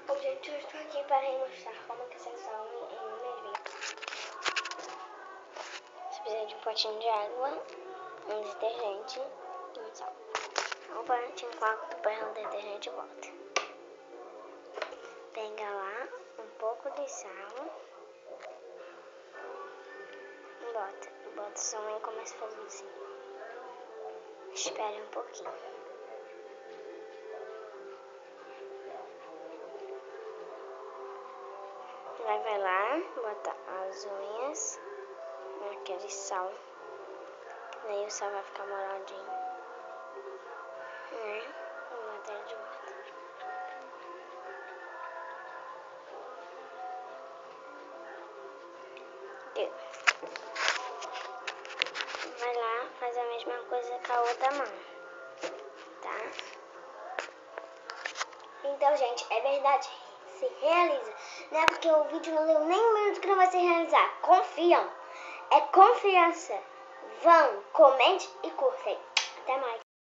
Bom, gente, eu estou aqui para mostrar como que vocês são em um mês. Você precisa de um potinho de água, um detergente e um sal. Um potinho com água, tu põe o detergente e bota. Pega lá um pouco de sal e bota sua mãe começa a fazer assim. Espere um pouquinho. Vai lá, bota as unhas naquele sal. Daí o sal vai ficar molhadinho. Vou botar ele de volta. Deu. Vai lá, faz a mesma coisa com a outra mão, tá? Então, gente, é verdade, se realiza. Não é porque o vídeo não deu nem um minuto que não vai se realizar. Confiam. É confiança. Vão, comente e curtem. Até mais.